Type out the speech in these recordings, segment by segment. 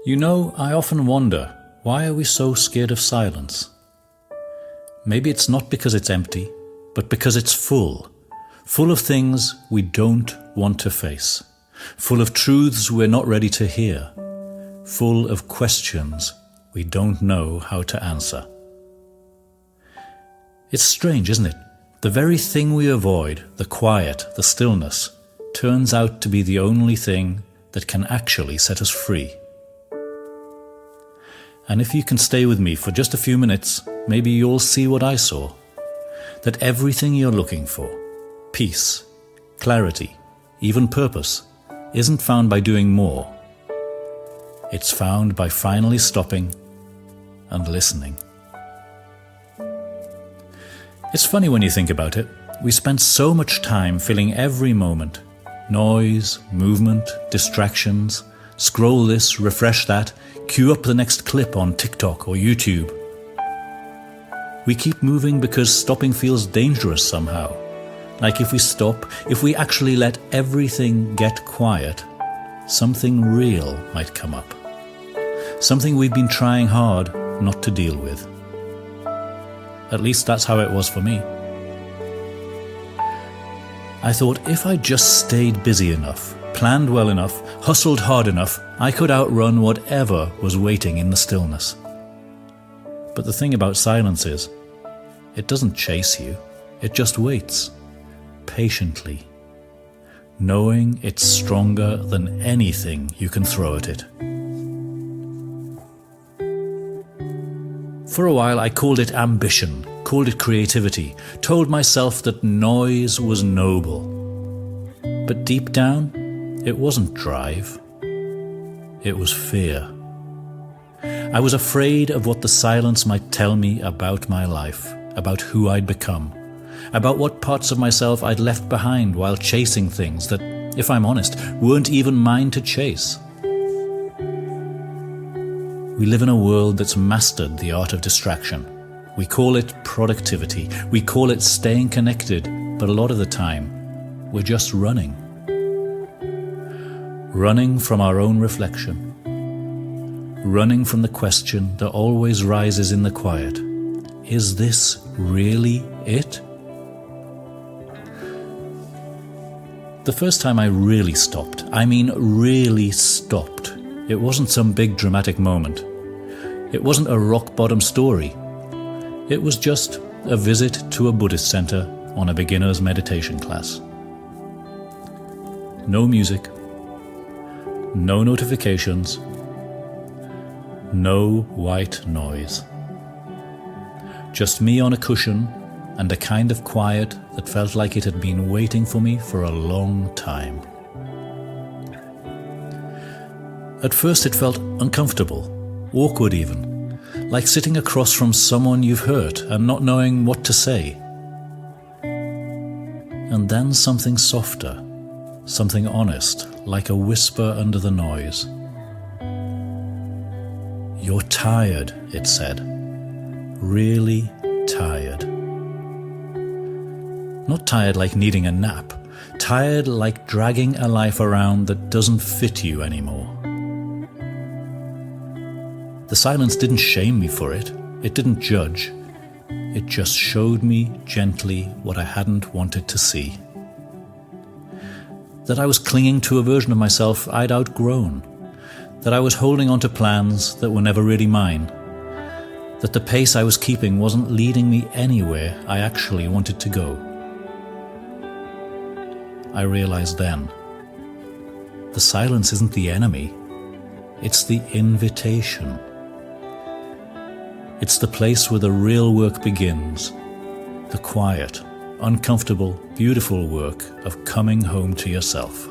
You know, I often wonder, why are we so scared of silence? Maybe it's not because it's empty, but because it's full of things we don't want to face, full of truths we're not ready to hear, full of questions we don't know how to answer. It's strange, isn't it? The very thing we avoid, the quiet, the stillness, turns out to be the only thing that can actually set us free. And if you can stay with me for just a few minutes, maybe you'll see what I saw. That everything you're looking for, peace, clarity, even purpose, isn't found by doing more. It's found by finally stopping and listening. It's funny when you think about it. We spend so much time filling every moment. Noise, movement, distractions, scroll this, refresh that, queue up the next clip on TikTok or YouTube. We keep moving because stopping feels dangerous somehow. Like if we stop, if we actually let everything get quiet, something real might come up. Something we've been trying hard not to deal with. At least that's how it was for me. I thought if I just stayed busy enough, planned well enough, hustled hard enough, I could outrun whatever was waiting in the stillness. But the thing about silence is, it doesn't chase you, it just waits, patiently, knowing it's stronger than anything you can throw at it. For a while I called it ambition, called it creativity, told myself that noise was noble. But deep down, it wasn't drive. It was fear. I was afraid of what the silence might tell me about my life, about who I'd become, about what parts of myself I'd left behind while chasing things that, if I'm honest, weren't even mine to chase. We live in a world that's mastered the art of distraction. We call it productivity. We call it staying connected, but a lot of the time, we're just running. Running from our own reflection. Running from the question that always rises in the quiet. Is this really it? The first time I really stopped, I mean really stopped, it wasn't some big dramatic moment. It wasn't a rock-bottom story. It was just a visit to a Buddhist center on a beginner's meditation class. No music, no notifications, no white noise. Just me on a cushion and a kind of quiet that felt like it had been waiting for me for a long time. At first it felt uncomfortable, awkward even, like sitting across from someone you've hurt and not knowing what to say. And then something softer, something honest, like a whisper under the noise. You're tired, it said. Really tired. Not tired like needing a nap, tired like dragging a life around that doesn't fit you anymore. The silence didn't shame me for it. It didn't judge. It just showed me gently what I hadn't wanted to see. That I was clinging to a version of myself I'd outgrown. That I was holding on to plans that were never really mine. That the pace I was keeping wasn't leading me anywhere I actually wanted to go. I realized then, the silence isn't the enemy. It's the invitation. It's the place where the real work begins, the quiet, uncomfortable, beautiful work of coming home to yourself.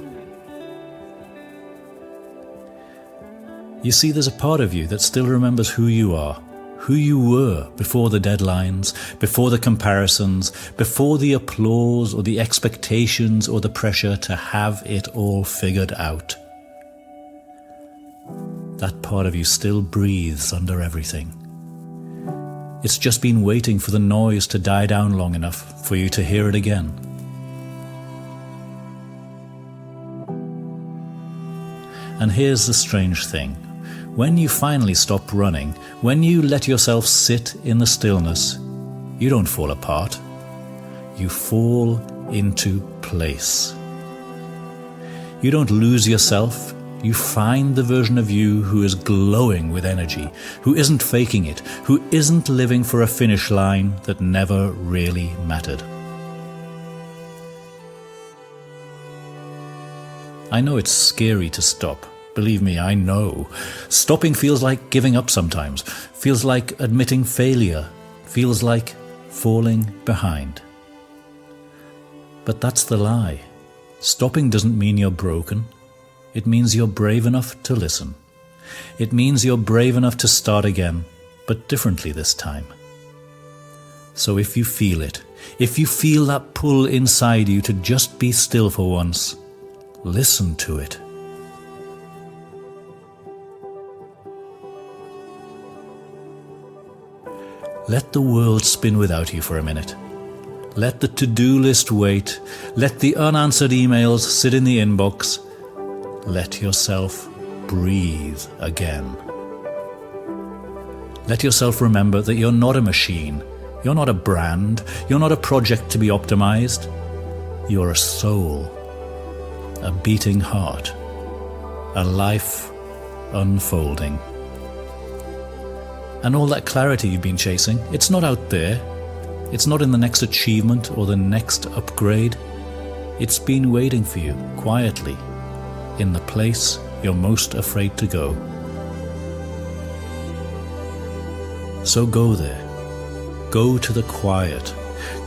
You see, there's a part of you that still remembers who you are, who you were before the deadlines, before the comparisons, before the applause or the expectations or the pressure to have it all figured out. That part of you still breathes under everything. It's just been waiting for the noise to die down long enough for you to hear it again. And here's the strange thing. When you finally stop running, when you let yourself sit in the stillness, you don't fall apart. You fall into place. You don't lose yourself. You find the version of you who is glowing with energy, who isn't faking it, who isn't living for a finish line that never really mattered. I know it's scary to stop. Believe me, I know. Stopping feels like giving up sometimes, feels like admitting failure, feels like falling behind. But that's the lie. Stopping doesn't mean you're broken. It means you're brave enough to listen. It means you're brave enough to start again, but differently this time. So if you feel it, if you feel that pull inside you to just be still for once, listen to it. Let the world spin without you for a minute. Let the to-do list wait. Let the unanswered emails sit in the inbox. Let yourself breathe again. Let yourself remember that you're not a machine. You're not a brand. You're not a project to be optimized. You're a soul, a beating heart, a life unfolding. And all that clarity you've been chasing, it's not out there. It's not in the next achievement or the next upgrade. It's been waiting for you quietly in the place you're most afraid to go. So go there. Go to the quiet.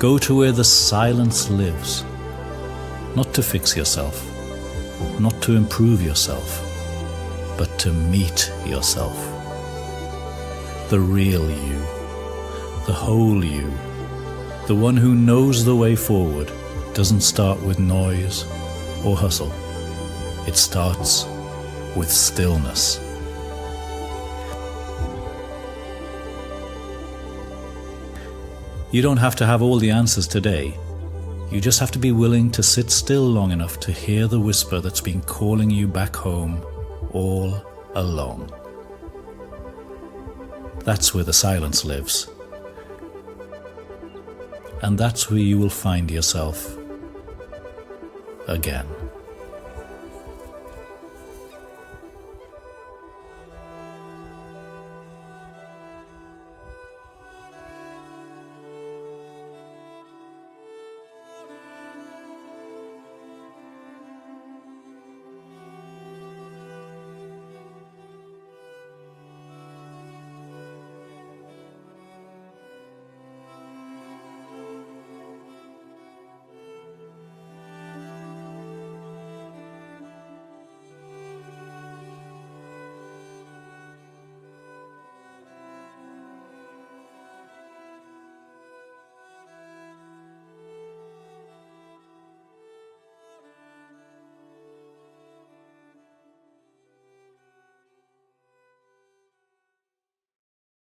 Go to where the silence lives. Not to fix yourself, not to improve yourself, but to meet yourself. The real you, the whole you, the one who knows the way forward, doesn't start with noise or hustle. It starts with stillness. You don't have to have all the answers today. You just have to be willing to sit still long enough to hear the whisper that's been calling you back home all along. That's where the silence lives. And that's where you will find yourself again.